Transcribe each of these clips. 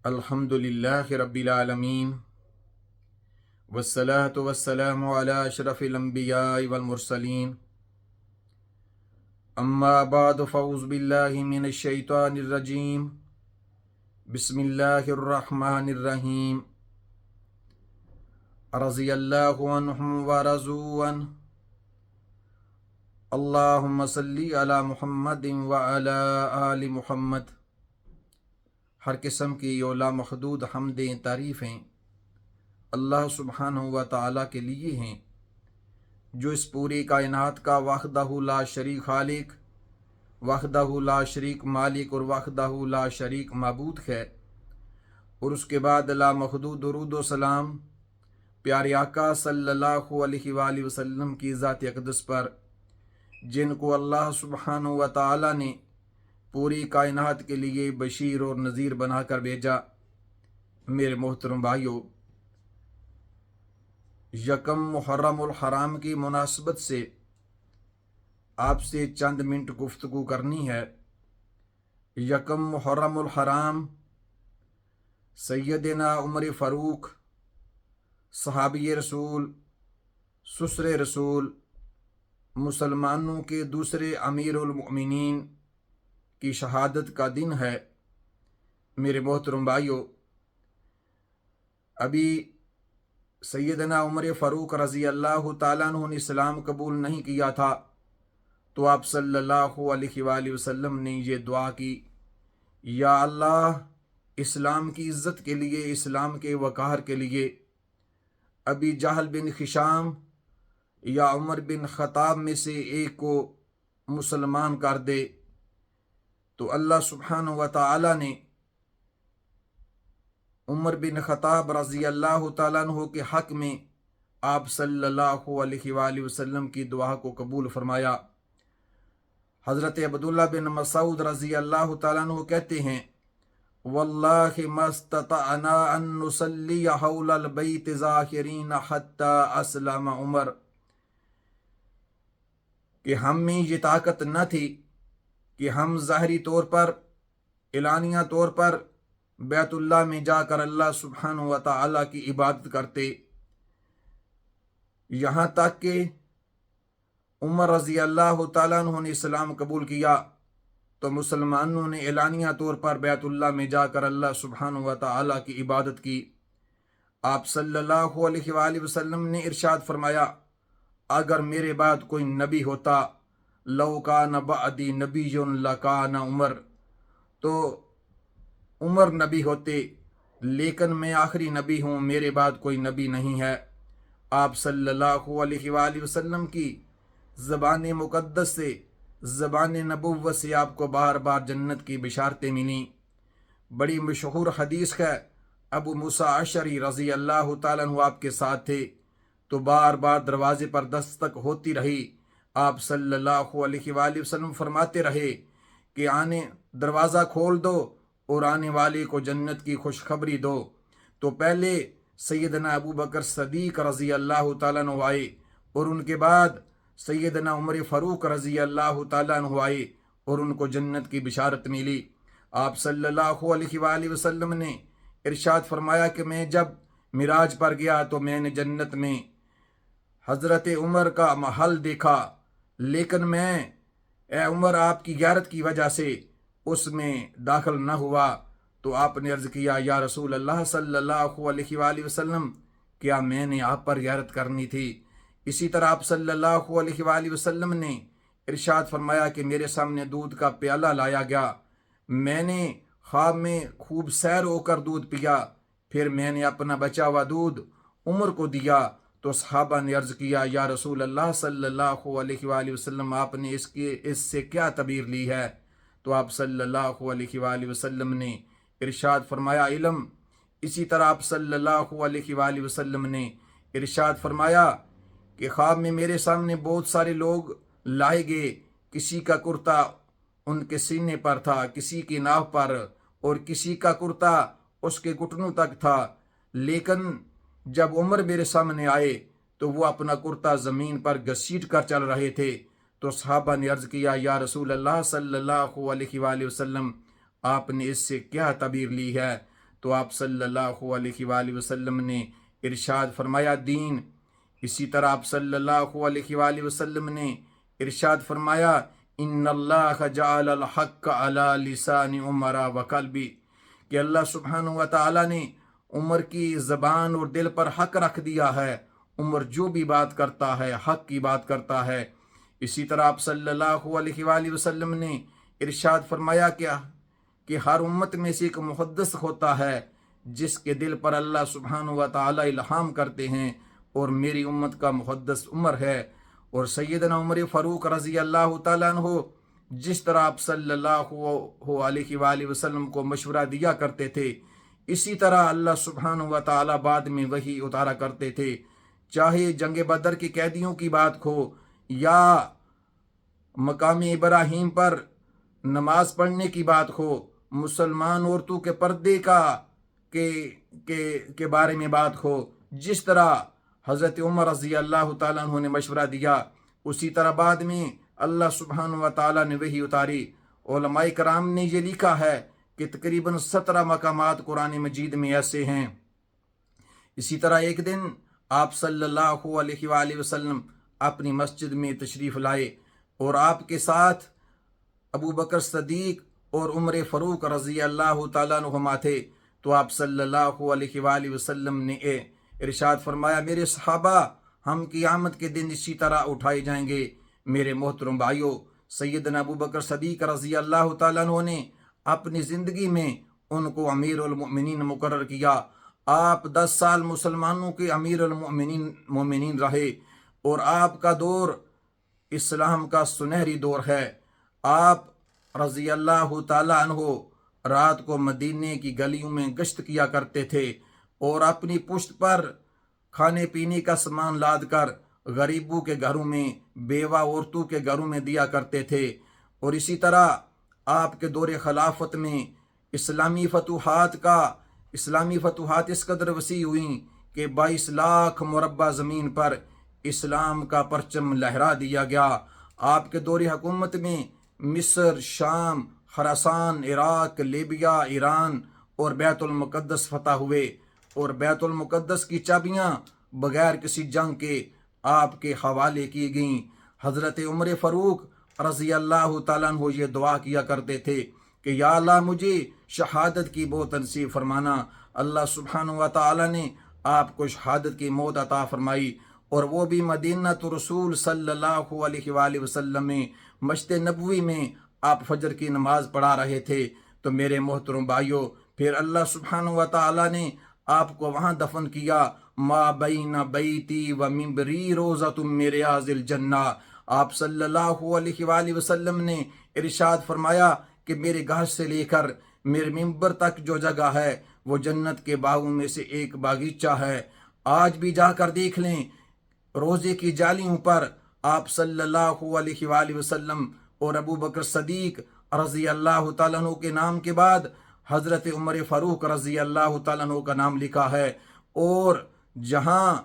الحمدللہ رب العالمین والصلاة والسلام علی اشرف الانبیاء والمرسلین اما بعد فاعوذ باللہ من الشیطان الرجیم بسم اللہ الرحمن الرحیم رضی اللہ عنہم ورضوا عنہ اللہم صلی علی محمد وعلی آل محمد۔ ہر قسم کی لامحدود حمدیں تعریفیں اللہ سبحانہ و تعالیٰ کے لیے ہیں، جو اس پوری کائنات کا وحدہ لا شریک خالق، وحدہ لا شریک مالک اور وحدہ لا شریک معبود ہے۔ اور اس کے بعد لامحدود درود و سلام پیارے آقا صلی اللہ علیہ وآلہ وسلم کی ذات اقدس پر، جن کو اللہ سبحانہ و تعالیٰ نے پوری کائنات کے لیے بشیر اور نذیر بنا کر بھیجا۔ میرے محترم بھائیو، یکم محرم الحرام کی مناسبت سے آپ سے چند منٹ گفتگو کرنی ہے۔ یکم محرم الحرام سیدنا عمر فاروق صحابی رسول، سسر رسول، مسلمانوں کے دوسرے امیر المؤمنین کی شہادت کا دن ہے۔ میرے محترم بھائیو، ابھی سیدنا عمر فاروق رضی اللہ تعالیٰ عنہ نے اسلام قبول نہیں کیا تھا، تو آپ صلی اللہ علیہ وآلہ وسلم نے یہ دعا کی، یا اللہ اسلام کی عزت کے لیے، اسلام کے وقار کے لیے ابی جہل بن ہشام یا عمر بن خطاب میں سے ایک کو مسلمان کر دے۔ تو اللہ سبحانہ و تعالیٰ نے عمر بن خطاب رضی اللہ تعالیٰ عنہ کے حق میں آپ صلی اللہ علیہ وآلہ وسلم کی دعا کو قبول فرمایا۔ حضرت عبداللہ بن مسعود رضی اللہ تعالیٰ عنہ کہتے ہیں، واللہ ما استطعنا ان نصلی حول البیت ظاہرین حتی اسلم عمر، کہ ہم میں یہ طاقت نہ تھی کہ ہم ظاہری طور پر، اعلانیہ طور پر بیت اللہ میں جا کر اللہ سبحانہ و تعالیٰ کی عبادت کرتے، یہاں تک کہ عمر رضی اللہ تعالیٰ عنہ نے اسلام قبول کیا تو مسلمانوں نے اعلانیہ طور پر بیت اللہ میں جا کر اللہ سبحانہ و تعالیٰ کی عبادت کی۔ آپ صلی اللہ علیہ وآلہ وسلم نے ارشاد فرمایا، اگر میرے بعد کوئی نبی ہوتا، لو کان بعدی نبی لکان عمر، تو عمر نبی ہوتے، لیکن میں آخری نبی ہوں، میرے بعد کوئی نبی نہیں ہے۔ آپ صلی اللہ علیہ وآلہ وسلم کی زبان مقدس سے، زبان نبوت سے آپ کو بار بار جنت کی بشارتیں ملیں۔ بڑی مشہور حدیث ہے، ابو موسیٰ اشعری رضی اللہ تعالیٰ عنہ آپ کے ساتھ تھے تو بار بار دروازے پر دستک ہوتی رہی۔ آپ صلی اللہ علیہ وآلہ وسلم فرماتے رہے کہ دروازہ کھول دو اور آنے والے کو جنت کی خوشخبری دو۔ تو پہلے سیدنا ابو بکر صدیق رضی اللہ تعالیٰ عنہ آئے، اور ان کے بعد سیدنا عمر فاروق رضی اللہ تعالیٰ عنہ آئے اور ان کو جنت کی بشارت ملی۔ آپ صلی اللہ علیہ وآلہ وسلم نے ارشاد فرمایا کہ میں جب معراج پر گیا تو میں نے جنت میں حضرت عمر کا محل دیکھا، لیکن میں اے عمر آپ کی غیرت کی وجہ سے اس میں داخل نہ ہوا۔ تو آپ نے عرض کیا، یا رسول اللہ صلی اللہ علیہ وآلہ وسلم، کیا میں نے آپ پر غیرت کرنی تھی؟ اسی طرح آپ صلی اللہ علیہ وآلہ وسلم نے ارشاد فرمایا کہ میرے سامنے دودھ کا پیالہ لایا گیا، میں نے خواب میں خوب سیر ہو کر دودھ پیا، پھر میں نے اپنا بچا ہوا دودھ عمر کو دیا۔ تو صحابہ نے عرض کیا، یا رسول اللہ صلی اللہ علیہ وآلہ وسلم، آپ نے اس سے کیا تعبیر لی ہے؟ تو آپ صلی اللہ علیہ وآلہ وسلم نے ارشاد فرمایا، علم۔ اسی طرح آپ صلی اللہ علیہ وآلہ وسلم نے ارشاد فرمایا کہ خواب میں میرے سامنے بہت سارے لوگ لائے گئے، کسی کا کرتا ان کے سینے پر تھا، کسی کی ناف پر، اور کسی کا کرتا اس کے گھٹنوں تک تھا، لیکن جب عمر میرے سامنے آئے تو وہ اپنا کرتا زمین پر گھسیٹ کر چل رہے تھے۔ تو صحابہ نے عرض کیا، یا رسول اللہ صلی اللہ علیہ وآلہ وسلم، آپ نے اس سے کیا تعبیر لی ہے؟ تو آپ صلی اللہ علیہ وآلہ وسلم نے ارشاد فرمایا دین. اسی طرح آپ صلی اللہ علیہ وآلہ وسلم نے ارشاد فرمایا ان اللہ جعل الحق علی لسان عمر و قلبی، کہ اللہ سبحانہ و تعالی نے عمر کی زبان اور دل پر حق رکھ دیا ہے. عمر جو بھی بات کرتا ہے حق کی بات کرتا ہے. اسی طرح آپ صلی اللہ علیہ وآلہ وسلم نے ارشاد فرمایا کہ ہر امت میں سے ایک محدث ہوتا ہے جس کے دل پر اللہ سبحانہ و تعالی الہام کرتے ہیں، اور میری امت کا محدث عمر ہے. اور سیدنا عمر فاروق رضی اللہ تعالیٰ عنہ جس طرح آپ صلی اللہ علیہ وآلہ وسلم کو مشورہ دیا کرتے تھے، اسی طرح اللہ سبحانہ و تعالی بعد میں وحی اتارا کرتے تھے. چاہے جنگ بدر کے قیدیوں کی بات ہو یا مقام ابراہیم پر نماز پڑھنے کی بات ہو، مسلمان عورتوں کے پردے کے بارے میں بات ہو، جس طرح حضرت عمر رضی اللہ تعالیٰ عنہ نے مشورہ دیا، اسی طرح بعد میں اللہ سبحانہ و تعالیٰ نے وحی اتاری. علماء کرام نے یہ لکھا ہے کہ تقریباً 17 مقامات قرآن مجید میں ایسے ہیں. اسی طرح ایک دن آپ صلی اللہ علیہ وآلہ وسلم اپنی مسجد میں تشریف لائے اور آپ کے ساتھ ابو بکر صدیق اور عمر فاروق رضی اللہ تعالیٰ عنہما تھے. تو آپ صلی اللہ علیہ وآلہ وسلم نے ارشاد فرمایا میرے صحابہ، ہم قیامت کے دن اسی طرح اٹھائے جائیں گے. میرے محترم بھائیو، سیدنا ابو بکر صدیق رضی اللہ تعالیٰ عنہ نے اپنی زندگی میں ان کو امیر المؤمنین مقرر کیا. آپ 10 سال مسلمانوں کے امیر المؤمنین رہے، اور آپ کا دور اسلام کا سنہری دور ہے. آپ رضی اللہ تعالیٰ عنہ رات کو مدینے کی گلیوں میں گشت کیا کرتے تھے اور اپنی پشت پر کھانے پینے کا سامان لاد کر غریبوں کے گھروں میں، بیوہ عورتوں کے گھروں میں دیا کرتے تھے. اور اسی طرح آپ کے دور خلافت میں اسلامی فتوحات اس قدر وسیع ہوئیں کہ 22 لاکھ مربع زمین پر اسلام کا پرچم لہرا دیا گیا. آپ کے دور حکومت میں مصر، شام، خراسان، عراق، لیبیا، ایران اور بیت المقدس فتح ہوئے، اور بیت المقدس کی چابیاں بغیر کسی جنگ کے آپ کے حوالے کی گئیں. حضرت عمر فاروق رضی اللہ تعالیٰ عنہ یہ دعا کیا کرتے تھے کہ یا اللہ مجھے شہادت کی موت نصیب فرمانا. اللہ سبحانہ و تعالیٰ نے آپ کو شہادت کی موت عطا فرمائی، اور وہ بھی مدینہ رسول صلی اللہ علیہ وآلہ وسلم میں مسجد نبوی میں آپ فجر کی نماز پڑھا رہے تھے. تو میرے محترم بھائیو، پھر اللہ سبحانہ و تعالیٰ نے آپ کو وہاں دفن کیا. ما بین بیتی و منبری روضۃ من ریاض الجنہ. آپ صلی اللہ علیہ وآلہ وسلم نے ارشاد فرمایا کہ میرے گھر سے لے کر میرے منبر تک جو جگہ ہے وہ جنت کے باغوں میں سے ایک باغیچہ ہے. آج بھی جا کر دیکھ لیں، روزے کی جالیوں پر آپ صلی اللہ علیہ وآلہ وسلم اور ابو بکر صدیق رضی اللہ تعالیٰ عنہ کے نام کے بعد حضرت عمر فاروق رضی اللہ تعالیٰ عنہ کا نام لکھا ہے. اور جہاں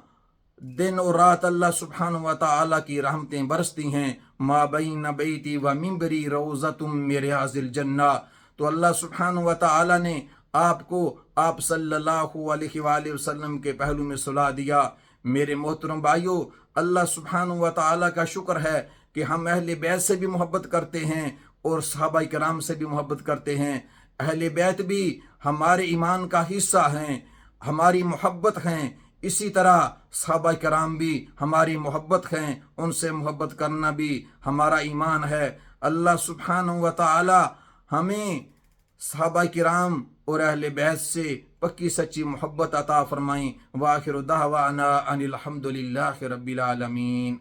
دن اور رات اللہ سبحانہ و تعالیٰ کی رحمتیں برستی ہیں، ما بین بیتی و منبری روضۃ من ریاض الجنہ. تو اللہ سبحانہ و تعالیٰ نے آپ کو آپ صلی اللہ علیہ وآلہ وسلم کے پہلو میں سلا دیا. میرے محترم بھائیو، اللہ سبحانہ و تعالیٰ کا شکر ہے کہ ہم اہل بیت سے بھی محبت کرتے ہیں اور صحابہ کرام سے بھی محبت کرتے ہیں. اہل بیت بھی ہمارے ایمان کا حصہ ہیں، ہماری محبت ہیں. اسی طرح صحابہ کرام بھی ہماری محبت ہیں، ان سے محبت کرنا بھی ہمارا ایمان ہے. اللہ سبحانہ و تعالی ہمیں صحابہ کرام اور اہل بیت سے پکی سچی محبت عطا فرمائیں. وآخر دعوانا ان الحمد للہ رب العالمین.